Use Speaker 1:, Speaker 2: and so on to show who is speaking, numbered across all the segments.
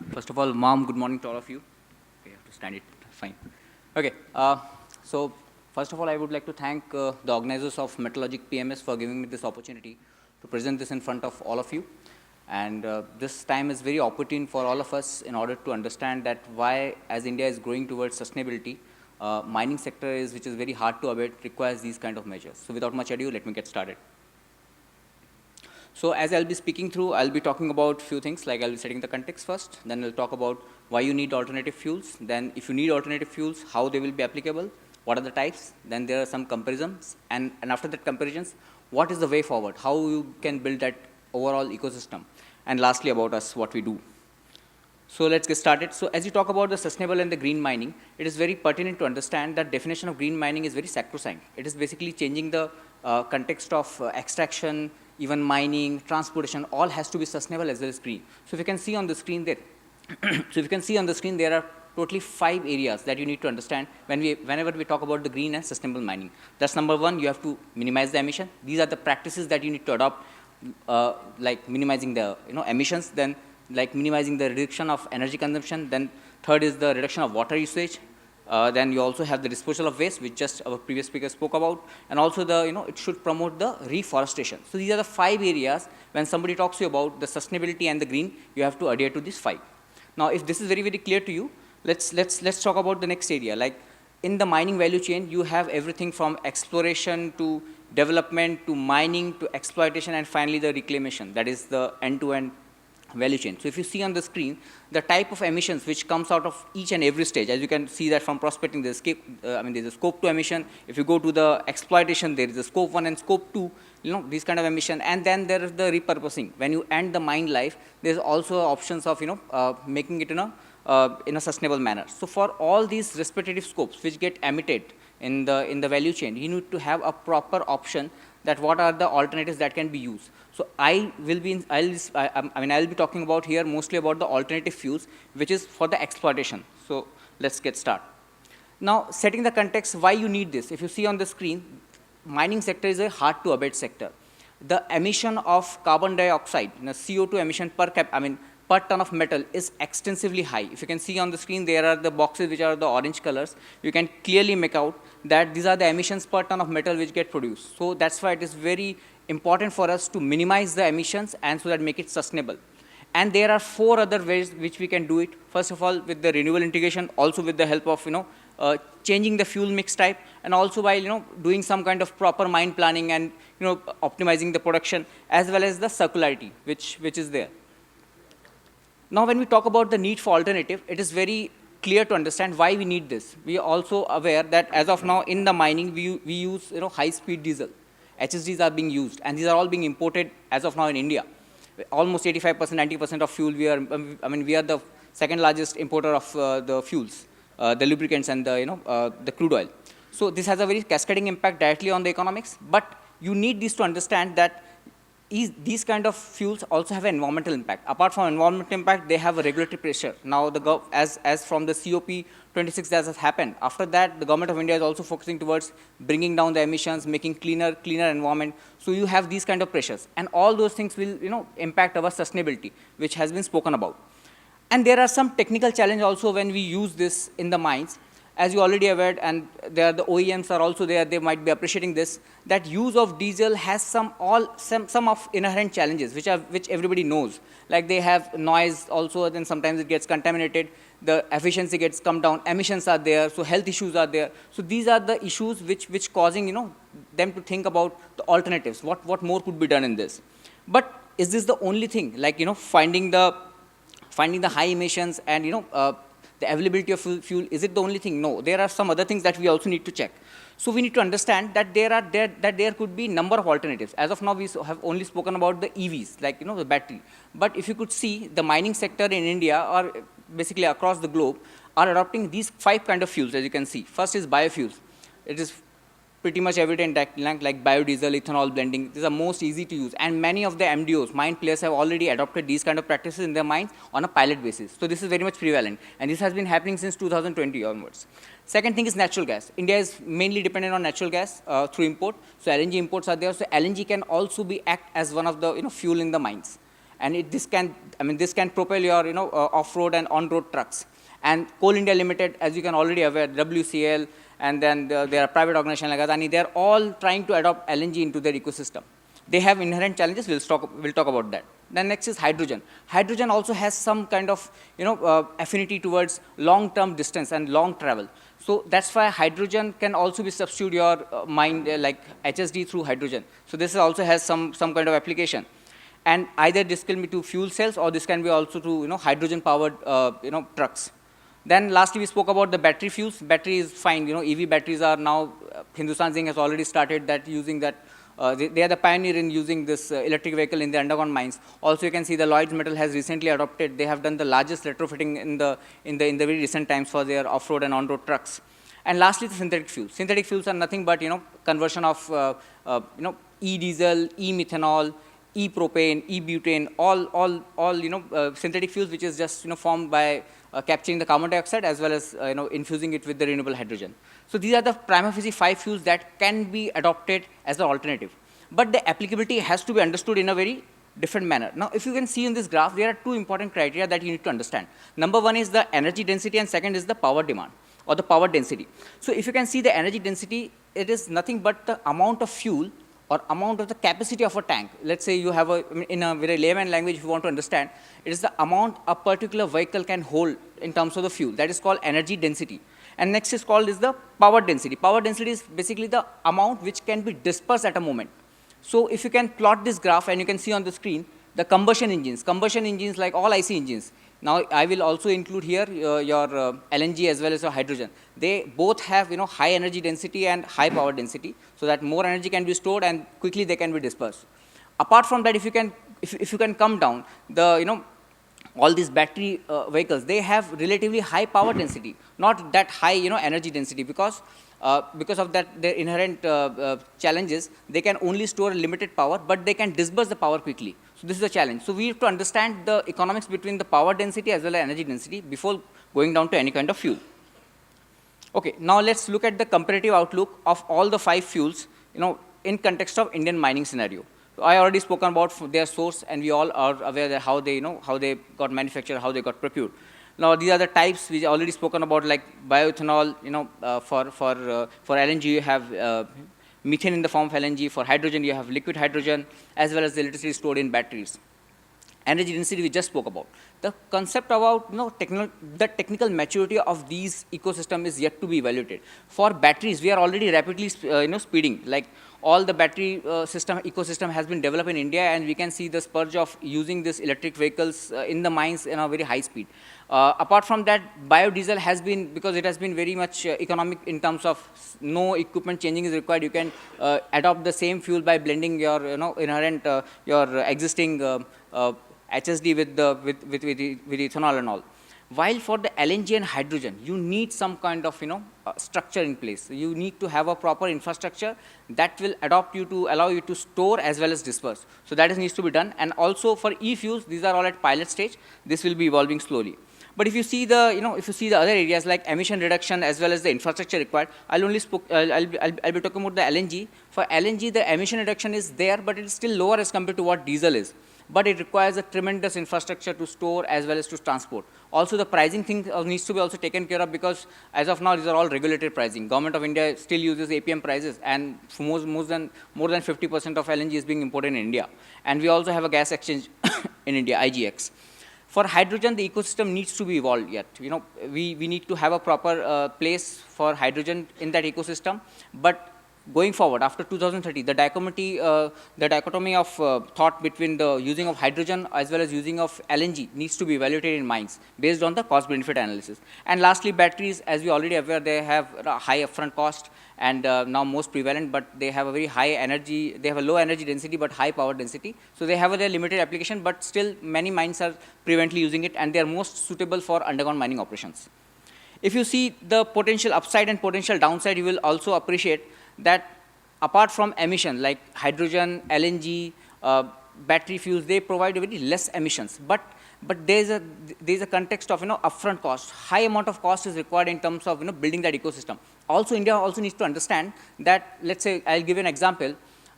Speaker 1: First of all, Mom, good morning to all of you. Okay, I have to stand it, fine. Okay, so first of all, I would like to thank the organizers of Metallurgic PMS for giving me this opportunity to present this in front of all of you. And this time is very opportune for all of us in order to understand that why, as India is growing towards sustainability, mining sector is, which is very hard to abate, requires these kind of measures. So without much ado, let me get started. So as I'll be speaking through, I'll be talking about few things, like I'll be setting the context first, then we'll talk about why you need alternative fuels, then if you need alternative fuels, how they will be applicable, what are the types, then there are some comparisons, and after that comparisons, what is the way forward, how you can build that overall ecosystem, and lastly about us, what we do. So let's get started. So as you talk about the sustainable and the green mining, it is very pertinent to understand that definition of green mining is very sacrosanct. It is basically changing the context of extraction, even mining, transportation, all has to be sustainable as well as green. So if you can see on the screen there, there are totally 5 areas that you need to understand whenever we talk about the green and sustainable mining. That's number 1, you have to minimize the emission. These are the practices that you need to adopt, like minimizing the emissions, then like minimizing the reduction of energy consumption, then third is the reduction of water usage, then you also have the disposal of waste, which just our previous speaker spoke about, and also the, it should promote the reforestation. So these are the 5 areas when somebody talks to you about the sustainability and the green, you have to adhere to these 5. Now, if this is very, very clear to you, let's talk about the next area. Like in the mining value chain, you have everything from exploration to development to mining to exploitation and finally the reclamation. That is the end-to-end value chain. So if you see on the screen, the type of emissions which comes out of each and every stage, as you can see that from prospecting, there's there's a scope 2 emission. If you go to the exploitation, there is a scope 1 and scope 2, these kind of emission. And then there is the repurposing. When you end the mine life, there's also options of, making it in a sustainable manner. So for all these respective scopes which get emitted in the value chain, you need to have a proper option that what are the alternatives that can be used. So I'll be talking about here mostly about the alternative fuels, which is for the exploitation. So let's get started. Now, setting the context, why you need this. If you see on the screen, mining sector is a hard to abate sector. The emission of carbon dioxide, CO2 emission per ton of metal is extensively high. If you can see on the screen, there are the boxes which are the orange colors. You can clearly make out that these are the emissions per ton of metal which get produced. So that's why it is very important for us to minimize the emissions and so that make it sustainable. And there are 4 other ways which we can do it. First of all, with the renewable integration, also with the help of changing the fuel mix type, and also by doing some kind of proper mine planning and optimizing the production, as well as the circularity which is there. Now, when we talk about the need for alternative, it is very clear to understand why we need this. We are also aware that as of now in the mining, we use high-speed diesel. HSDs are being used, and these are all being imported as of now in India. Almost 85%, 90% of fuel, we are the second largest importer of the fuels, the lubricants and the crude oil. So this has a very cascading impact directly on the economics, but you need this to understand that these kind of fuels also have an environmental impact. Apart from environmental impact, they have a regulatory pressure. Now, as from the COP26 that has happened, after that, the government of India is also focusing towards bringing down the emissions, making cleaner environment. So you have these kind of pressures, and all those things will impact our sustainability, which has been spoken about. And there are some technical challenges also when we use this in the mines. As you already aware, and the OEMs are also there, they might be appreciating this, that use of diesel has some of inherent challenges, which everybody knows. Like they have noise also, then sometimes it gets contaminated, the efficiency gets come down, emissions are there, so health issues are there. So these are the issues which causing them to think about the alternatives, what more could be done in this. But is this the only thing? Like finding the high emissions and the availability of fuel, is it the only thing? No, there are some other things that we also need to check. So we need to understand that there could be number of alternatives. As of now, we have only spoken about the EVs, like the battery. But if you could see, the mining sector in India or basically across the globe are adopting these 5 kind of fuels, as you can see. First is biofuels. It is pretty much evident that like biodiesel, ethanol blending, these are most easy to use. And many of the MDOs, mine players, have already adopted these kind of practices in their mines on a pilot basis. So this is very much prevalent. And this has been happening since 2020 onwards. Second thing is natural gas. India is mainly dependent on natural gas through import. So LNG imports are there. So LNG can also be act as one of the fuel in the mines. and this can, this can propel your, off-road and on-road trucks. And Coal India Limited, as you can already aware, WCL, and then there are private organizations like Adani, they're all trying to adopt LNG into their ecosystem. They have inherent challenges. We'll talk about that. Then next is hydrogen. Hydrogen also has some kind of, affinity towards long-term distance and long travel. So that's why hydrogen can also be substitute your like HSD through hydrogen. So this also has some kind of application. And either this can be to fuel cells, or this can be also to, hydrogen-powered, trucks. Then lastly, we spoke about the battery fuels. Battery is fine. EV batteries are now, Hindustan Zinc has already started that using that. They are the pioneer in using this electric vehicle in the underground mines. Also, you can see the Lloyds Metal has recently adopted. They have done the largest retrofitting in the very recent times for their off-road and on-road trucks. And lastly, the synthetic fuels. Synthetic fuels are nothing but, conversion of e-diesel, e-methanol, e-propane, e-butane, all synthetic fuels, which is just formed by capturing the carbon dioxide as well as infusing it with the renewable hydrogen. So these are the prima facie 5 fuels that can be adopted as an alternative. But the applicability has to be understood in a very different manner. Now, if you can see in this graph, there are 2 important criteria that you need to understand. Number 1 is the energy density, and second is the power demand or the power density. So if you can see the energy density, it is nothing but the amount of fuel or amount of the capacity of a tank. Let's say you have in a very layman language, if you want to understand, it is the amount a particular vehicle can hold in terms of the fuel. That is called energy density. And next is called the power density. Power density is basically the amount which can be dispersed at a moment. So if you can plot this graph, and you can see on the screen, the combustion engines like all IC engines. Now, I will also include here your LNG as well as your hydrogen. They both have high energy density and high power density, so that more energy can be stored and quickly they can be dispersed. Apart from that, if you can come down, all these battery vehicles, they have relatively high power density, not that high energy density, because of that their inherent challenges. They can only store limited power, but they can disperse the power quickly. So this is a challenge. So we have to understand the economics between the power density as well as energy density before going down to any kind of fuel. Okay, now let's look at the comparative outlook of all the 5 fuels, in context of Indian mining scenario. So I already spoken about their source, and we all are aware that how they got manufactured, how they got procured. Now these are the types we already spoken about, like bioethanol. For LNG you have methane in the form of LNG. For hydrogen you have liquid hydrogen, as well as the electricity stored in batteries. Energy density we just spoke about. The concept about the technical maturity of these ecosystem is yet to be evaluated. For batteries, we are already rapidly speeding. Like all the battery ecosystem has been developed in India, and we can see the spurge of using these electric vehicles in the mines in a very high speed. Apart from that, biodiesel has been, because it has been very much economic in terms of no equipment changing is required. You can adopt the same fuel by blending your inherent your existing HSD with ethanol and all. While for the LNG and hydrogen, you need some kind of structure in place. You need to have a proper infrastructure that will allow you to store as well as disperse. So that needs to be done. And also for e-fuels, these are all at pilot stage. This will be evolving slowly. But if you see the other areas like emission reduction as well as the infrastructure required, I'll be talking about the LNG. For LNG, the emission reduction is there, but it is still lower as compared to what diesel is. But it requires a tremendous infrastructure to store as well as to transport. Also, the pricing thing needs to be also taken care of, because as of now, these are all regulated pricing. Government of India still uses APM prices, and for more than 50% of LNG is being imported in India. And we also have a gas exchange in India, IGX. For hydrogen, the ecosystem needs to be evolved yet. We need to have a proper place for hydrogen in that ecosystem. But going forward, after 2030, the dichotomy of thought between the using of hydrogen as well as using of LNG needs to be evaluated in mines based on the cost-benefit analysis. And lastly, batteries, as we already aware, they have a high upfront cost and now most prevalent, but they have a very high energy, they have a low energy density but high power density. So they have a limited application, but still many mines are prevalently using it, and they are most suitable for underground mining operations. If you see the potential upside and potential downside, you will also appreciate that apart from emission like hydrogen, LNG, battery fuels, they provide very less emissions. But there's a context of upfront cost. High amount of cost is required in terms of building that ecosystem. Also, India also needs to understand that, let's say, I'll give you an example.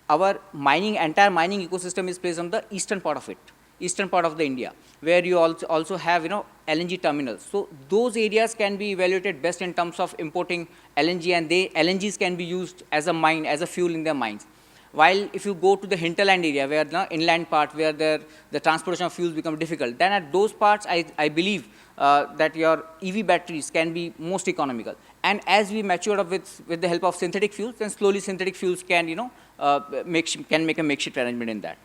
Speaker 1: Our entire mining ecosystem is placed on the eastern part of it. eastern part of the India, where you also have, LNG terminals. So those areas can be evaluated best in terms of importing LNG, and LNGs can be used as a mine, as a fuel in their mines. While if you go to the hinterland area, where the inland part, where the transportation of fuels become difficult, then at those parts, I believe that your EV batteries can be most economical. And as we mature up with the help of synthetic fuels, then slowly synthetic fuels can, can make a makeshift arrangement in that.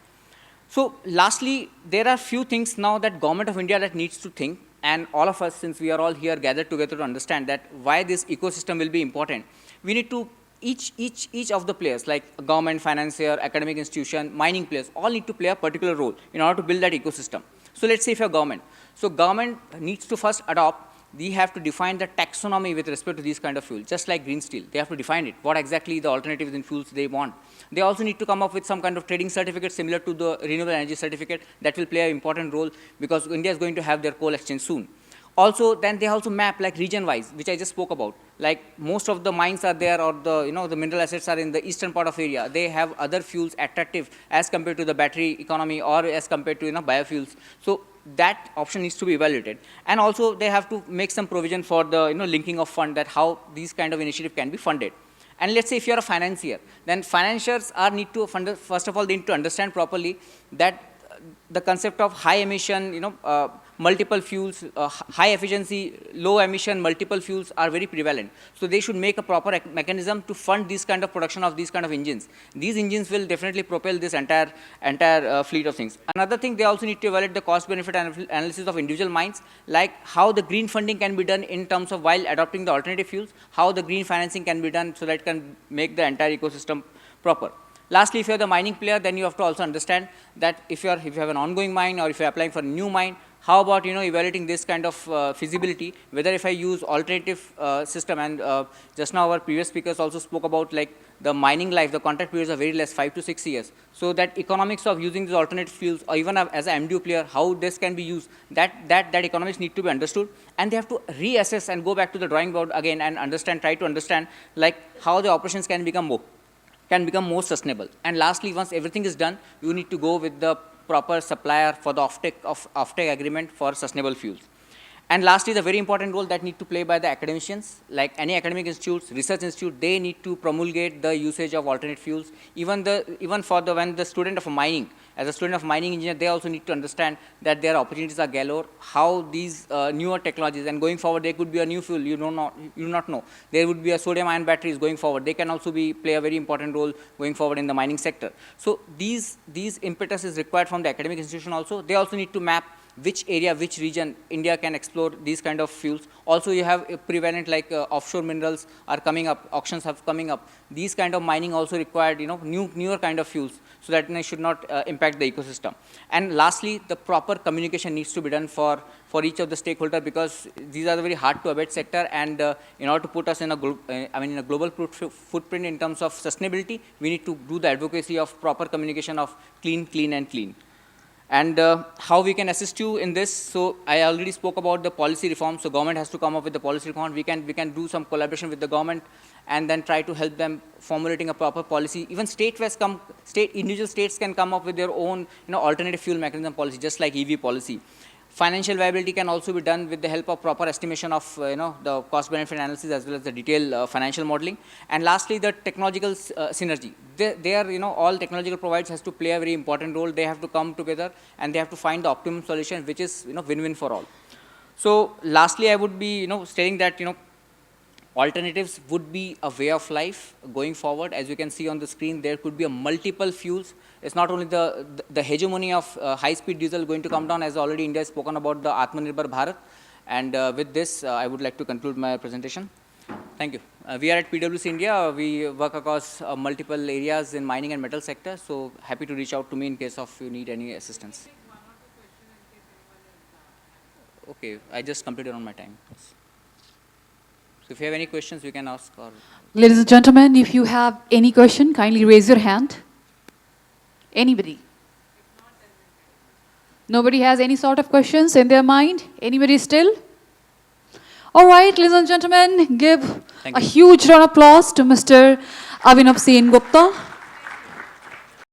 Speaker 1: So lastly, there are few things now that Government of India that needs to think, and all of us, since we are all here gathered together to understand that why this ecosystem will be important, we need to each of the players, like government, financier, academic institution, mining players, all need to play a particular role in order to build that ecosystem. So let's say if you're government, so government needs to first adopt, we have to define the taxonomy with respect to these kind of fuels, just like green steel. They have to define it, what exactly the alternatives in fuels they want. They also need to come up with some kind of trading certificate similar to the renewable energy certificate that will play an important role, because India is going to have their coal exchange soon. Also, then they also map like region-wise, which I just spoke about. Like most of the mines are there, or the the mineral assets are in the eastern part of area. They have other fuels attractive as compared to the battery economy, or as compared to biofuels. So that option needs to be evaluated. And also they have to make some provision for the linking of fund, that how these kind of initiative can be funded. And let's say if you're a financier, then financiers need to first of all, they need to understand properly that the concept of high emission, multiple fuels, high efficiency, low emission, multiple fuels are very prevalent. So they should make a proper mechanism to fund this kind of production of these kind of engines. These engines will definitely propel this entire fleet of things. Another thing, they also need to evaluate the cost benefit analysis of individual mines, like how the green funding can be done in terms of while adopting the alternative fuels, how the green financing can be done so that it can make the entire ecosystem proper. Lastly, if you're the mining player, then you have to also understand that if you have an ongoing mine, or if you're applying for a new mine, how about evaluating this kind of feasibility, whether if I use alternative system. And just now our previous speakers also spoke about like the mining life, the contract periods are very less, 5 to 6 years. So that economics of using these alternative fuels, or even as an MDO player, how this can be used, that economics need to be understood, and they have to reassess and go back to the drawing board again and try to understand like how the operations can become more sustainable. And lastly, once everything is done, you need to go with the proper supplier for the offtake agreement for sustainable fuels. And lastly, the very important role that need to play by the academicians, like any academic institutes, research institute, they need to promulgate the usage of alternate fuels. Even when the student of mining, as a student of mining engineer, they also need to understand that their opportunities are galore, how these newer technologies, and going forward, there could be a new fuel, you do not know. There would be a sodium ion batteries going forward. They can also play a very important role going forward in the mining sector. So these impetus is required from the academic institution also. They also need to map which area, which region India can explore these kind of fuels. Also, you have prevalent like offshore minerals are coming up, auctions have coming up. These kind of mining also required, newer kind of fuels, so that they should not impact the ecosystem. And lastly, the proper communication needs to be done for each of the stakeholder, because these are the very hard to abate sector. And in order to put us in a global footprint in terms of sustainability, we need to do the advocacy of proper communication of clean, and clean. And how we can assist you in this. So I already spoke about the policy reform. So government has to come up with the policy reform. We can do some collaboration with the government, and then try to help them formulating a proper policy. Even individual states can come up with their own alternative fuel mechanism policy, just like EV policy. Financial viability can also be done with the help of proper estimation of the cost benefit analysis, as well as the detailed financial modeling. And lastly, the technological synergy. All technological providers has to play a very important role. They have to come together, and they have to find the optimum solution, which is win-win for all. So lastly, I would be stating that alternatives would be a way of life going forward. As you can see on the screen, there could be a multiple fuels. It's not only the hegemony of high-speed diesel going to come down, as already India has spoken about the Atmanirbhar Bharat. And with this, I would like to conclude my presentation. Thank you. We are at PwC India. We work across multiple areas in mining and metal sector. So happy to reach out to me in case of you need any assistance. Okay, I just completed on my time. So if you have any questions, you can ask. Or
Speaker 2: ladies and gentlemen, if you have any question, kindly raise your hand. Anybody? Nobody has any sort of questions in their mind? Anybody still? All right, ladies and gentlemen, give a huge round of applause to Mr. Abhinav Sengupta.